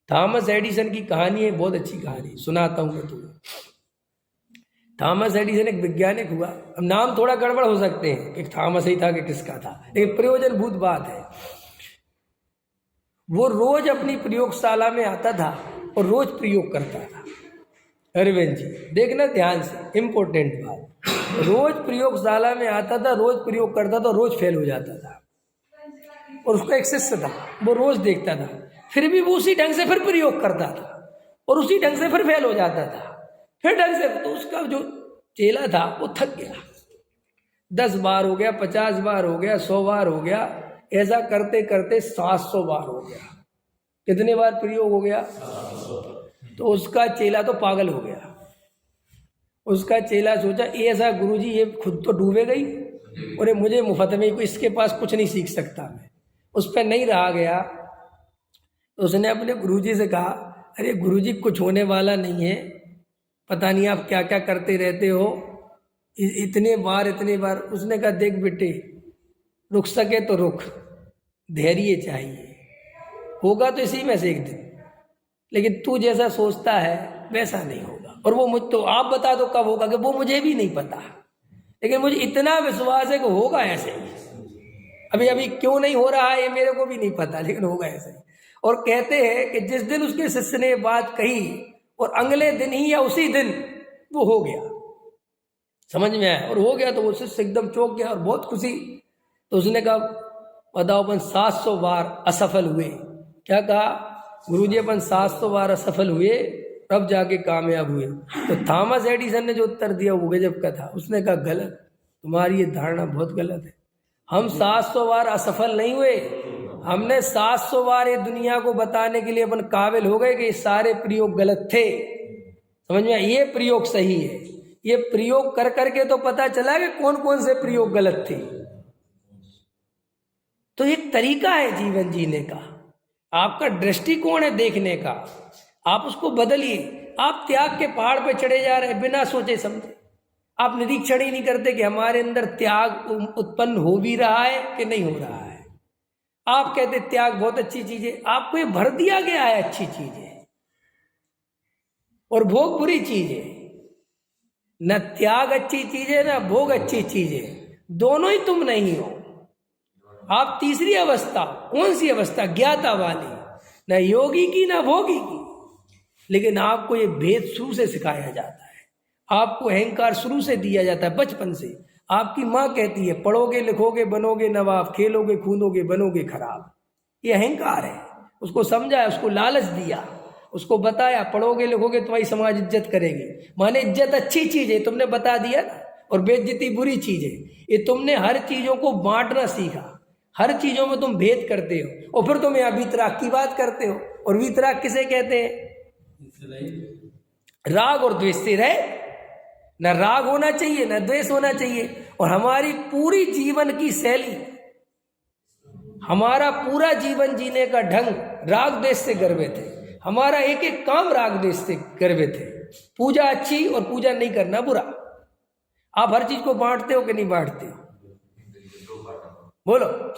Thomas Edison की कहानी है, बहुत अच्छी कहानी, सुनाता हूँ मैं तुम्हें। थॉमस एडिसन एक वैज्ञानिक हुआ। अब नाम थोड़ा गड़बड़ हो सकते हैं कि थॉमस ही था कि किसका था, लेकिन प्रयोजनभूत बात है। वो रोज अपनी प्रयोगशाला में आता था और रोज प्रयोग करता था। अरविंद जी देखना ध्यान से, इंपॉर्टेंट बात। रोज प्रयोगशाला में आता था, रोज प्रयोग करता था, रोज फेल हो जाता था। और उसका एक शिष्य था, वो रोज देखता था, फिर भी वो उसी ढंग से फिर प्रयोग करता था और उसी ढंग से फिर फेल हो जाता था, फिर ढंग से। तो उसका जो चेला था वो थक गया। 10 बार हो गया, 50 बार हो गया, 100 बार हो गया, ऐसा करते करते 700 बार हो गया। कितने बार प्रयोग हो गया? 700। तो उसका चेला तो पागल हो गया। उसका चेला सोचा ऐसा गुरुजी ये खुद तो डूबे गई और मुझे मुफ्त में, इसके पास कुछ नहीं सीख सकता मैं। उस पर नहीं रहा गया। तो उसने अपने गुरुजी से कहा, अरे गुरुजी कुछ होने वाला नहीं है, पता नहीं आप क्या क्या करते रहते हो, इतने बार। उसने कहा देख बेटे, रुक सके तो रुक, धैर्य चाहिए, होगा तो इसी में से एक दिन, लेकिन तू जैसा सोचता है वैसा नहीं होगा। और वो मुझ तो आप बता दो कब होगा, कि वो मुझे भी नहीं पता, लेकिन मुझे इतना विश्वास है कि होगा ऐसे ही। अभी अभी क्यों नहीं हो रहा है ये मेरे को भी नहीं पता, लेकिन होगा ऐसे ही। और कहते हैं कि जिस दिन उसके शिष्य ने बात कही और अगले दिन ही या उसी दिन वो हो गया, समझ में आया, और हो गया। तो वो शिष्य एकदम चौंक गया और बहुत खुशी। तो उसने कहा बताओ अपन 700 बार असफल हुए। क्या कहा? गुरुजी अपन 700 बार असफल हुए, तब जाके कामयाब हुए। तो थॉमस एडिसन ने जो उत्तर दिया वो गजब का था। उसने कहा गलत, तुम्हारी ये धारणा बहुत गलत है। हम 700 बार असफल नहीं हुए, हमने 700 बार ये दुनिया को बताने के लिए अपन काबिल हो गए कि ये सारे प्रयोग गलत थे। समझ में? ये प्रयोग सही है। ये प्रयोग कर करके तो पता चला कि कौन कौन से प्रयोग गलत थे। तो एक तरीका है जीवन जीने का, आपका दृष्टिकोण है देखने का, आप उसको बदलिए। आप त्याग के पहाड़ पे चढ़े जा रहे हैं बिना सोचे समझे। आप निरीक्षण ही नहीं करते कि हमारे अंदर त्याग उत्पन्न हो भी रहा है कि नहीं हो रहा है। आप कहते त्याग बहुत अच्छी चीज है, आपको ये भर दिया गया है अच्छी चीज है और भोग बुरी चीज है। न त्याग अच्छी चीज है न भोग अच्छी चीज है, दोनों ही तुम नहीं हो। आप तीसरी अवस्था, कौन सी अवस्था? ज्ञाता वाली, न योगी की न भोगी की। लेकिन आपको ये भेद शुरू से सिखाया जाता है, आपको अहंकार शुरू से दिया जाता है बचपन से। आपकी माँ कहती है पढ़ोगे लिखोगे बनोगे नवाब, खेलोगे कूदोगे बनोगे खराब। ये अहंकार है। उसको समझाया, उसको लालच दिया, उसको बताया पढ़ोगे लिखोगे तुम्हारी समाज इज्जत करेगी। माने इज्जत अच्छी चीज है, तुमने बता दिया ना, और बेइज्जती बुरी चीज है। ये तुमने हर चीजों को बांटना सीखा, हर चीजों में तुम भेद करते हो। और फिर तुम यहाँ वीतराग की बात करते हो। और वीतराग किसे कहते हैं? राग और द्वेष से रहे, न राग होना चाहिए न द्वेष होना चाहिए। और हमारी पूरी जीवन की शैली, हमारा पूरा जीवन जीने का ढंग राग द्वेष से गर्भित है। हमारा एक एक काम राग द्वेष से गर्भित है। पूजा अच्छी और पूजा नहीं करना बुरा। आप हर चीज को बांटते हो कि नहीं बांटते हो? बोलो।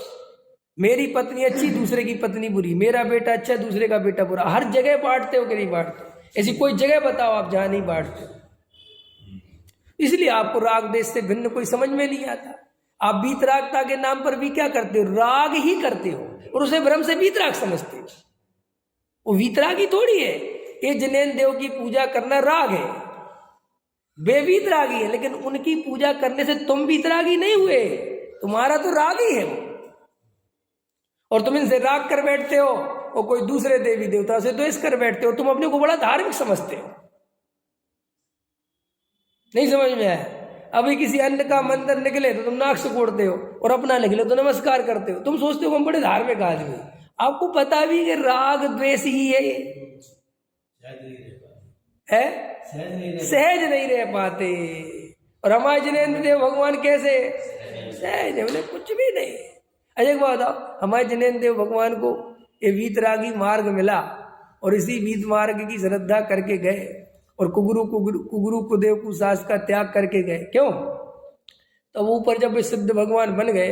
मेरी पत्नी अच्छी दूसरे की पत्नी बुरी, मेरा बेटा अच्छा दूसरे का बेटा बुरा। हर जगह बांटते हो कि नहीं बांटते? ऐसी कोई जगह बताओ आप जहां नहीं बांटते हो। इसलिए आपको राग देश से भिन्न कोई समझ में नहीं आता। आप वीतरागता के नाम पर भी क्या करते हो? राग ही करते हो और उसे भ्रम से वीतराग समझते हो। वो वीतरागी थोड़ी है। ये जिनेन्द्र देव की पूजा करना राग है, वे वीतरागी है, लेकिन उनकी पूजा करने से तुम वीतरागी नहीं हुए, तुम्हारा तो राग ही है वो। और तुम इनसे राग कर बैठते हो और कोई दूसरे देवी देवता से द्वेष कर बैठते हो। तुम अपने को बड़ा धार्मिक समझते हो। नहीं समझ में आया? अभी किसी अन्य का मंदिर निकले तो तुम नाक सिकोड़ते हो और अपना निकले तो नमस्कार करते हो। तुम सोचते हो हम बड़े धार्मिक आदमी। आपको पता भी कि राग द्वेष ही है ये, है? सहज नहीं रह पाते। और हमारे जिनेन्द्र देव भगवान कैसे सहज है? बोले कुछ भी नहीं। अजय बात बताओ, हमारे जिनेन्द्र देव भगवान को ये वीतरागी मार्ग मिला और इसी वीत मार्ग की श्रद्धा करके गए और कुगुरु कुदेव कुशास का त्याग करके गए। क्यों? तो वो ऊपर जब वे सिद्ध भगवान बन गए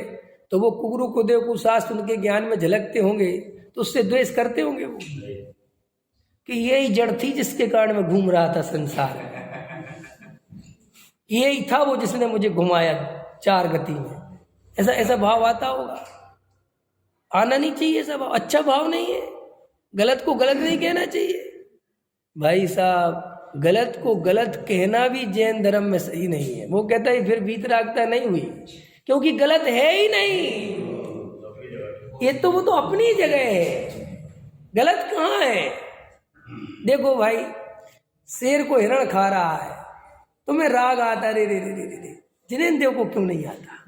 तो वो कुगुरु कुदेव कुशास उनके ज्ञान में झलकते होंगे तो उससे द्वेष करते होंगे वो। कि यही जड़ थी जिसके कारण मैं घूम रहा था संसार में, यही था वो जिसने मुझे घुमाया चार गति में। ऐसा ऐसा भाव आता होगा, आना नहीं चाहिए ऐसा भाव, अच्छा भाव नहीं है। गलत को गलत नहीं कहना चाहिए भाई साहब, गलत को गलत कहना भी जैन धर्म में सही नहीं है। वो कहता है फिर वीतरागता नहीं हुई, क्योंकि गलत है ही नहीं, ये तो वो तो अपनी जगह है, गलत कहाँ है। देखो भाई, शेर को हिरण खा रहा है, तुम्हें राग आता रे रे रे रे रे, जिनेंद्र देव को क्यों नहीं आता?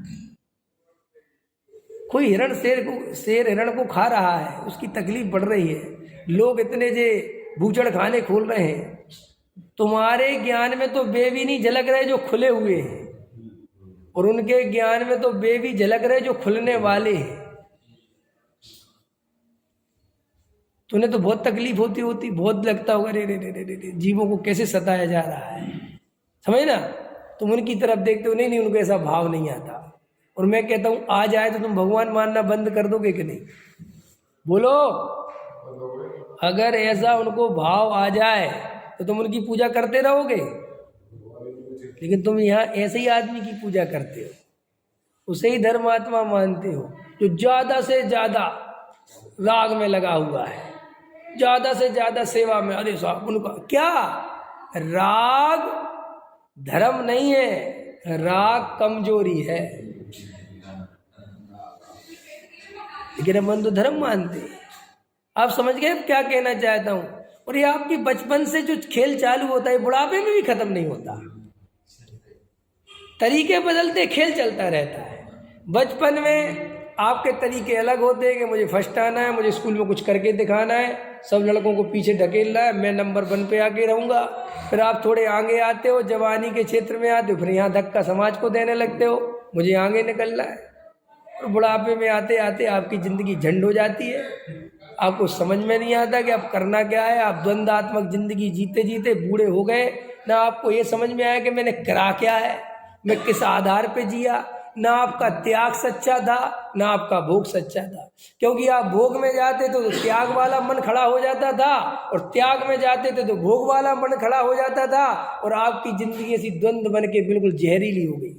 कोई हिरण शेर हिरण को खा रहा है, उसकी तकलीफ बढ़ रही है, लोग इतने जे बूचड़ खाने खोल रहे हैं, तुम्हारे ज्ञान में तो वे भी नहीं झलक रहे जो खुले हुए हैं, और उनके ज्ञान में तो वे भी झलक रहे जो खुलने वाले हैं। तूने तो बहुत तकलीफ होती बहुत लगता होगा रे रे रे रे रे, जीवों को कैसे सताया जा रहा है, समझ ना। तुम उनकी तरफ देखते हो, नहीं उनको ऐसा भाव नहीं आता। और मैं कहता हूं आ जाए तो तुम भगवान मानना बंद कर दोगे कि नहीं? बोलो, अगर ऐसा उनको भाव आ जाए तो तुम उनकी पूजा करते रहोगे? लेकिन तुम यहाँ ऐसे ही आदमी की पूजा करते हो, उसे ही धर्मात्मा मानते हो, जो ज्यादा से ज्यादा राग में लगा हुआ है, ज्यादा से ज्यादा सेवा में। अरे साहब उनका क्या, राग धर्म नहीं है, राग कमजोरी है, लेकिन हम तो धर्म मानते हैं। आप समझ गए क्या कहना चाहता हूं? और ये आपकी बचपन से जो खेल चालू होता है बुढ़ापे में भी खत्म नहीं होता, तरीके बदलते खेल चलता रहता है। बचपन में आपके तरीके अलग होते हैं कि मुझे फर्स्ट आना है, मुझे स्कूल में कुछ करके दिखाना है, सब लड़कों को पीछे ढकेलना है, मैं नंबर 1 पे आके रहूँगा। फिर आप थोड़े आगे आते हो, जवानी के क्षेत्र में आते हो, फिर यहाँ धक्का समाज को देने लगते हो, मुझे आगे निकलना है। और बुढ़ापे में आते आते आपकी ज़िंदगी झंड हो जाती है, आपको समझ में नहीं आता कि आप करना क्या है। आप द्वंद्वात्मक ज़िंदगी जीते जीते बूढ़े हो गए, ना आपको ये समझ में आया कि मैंने करा क्या है, मैं किस आधार पे जिया। ना आपका त्याग सच्चा था, ना आपका भोग सच्चा था, क्योंकि आप भोग में जाते थे तो त्याग वाला मन खड़ा हो जाता था, और त्याग में जाते थे तो भोग वाला मन खड़ा हो जाता था, और आपकी ज़िंदगी ऐसी द्वंद्व बन के बिल्कुल जहरीली हो गई।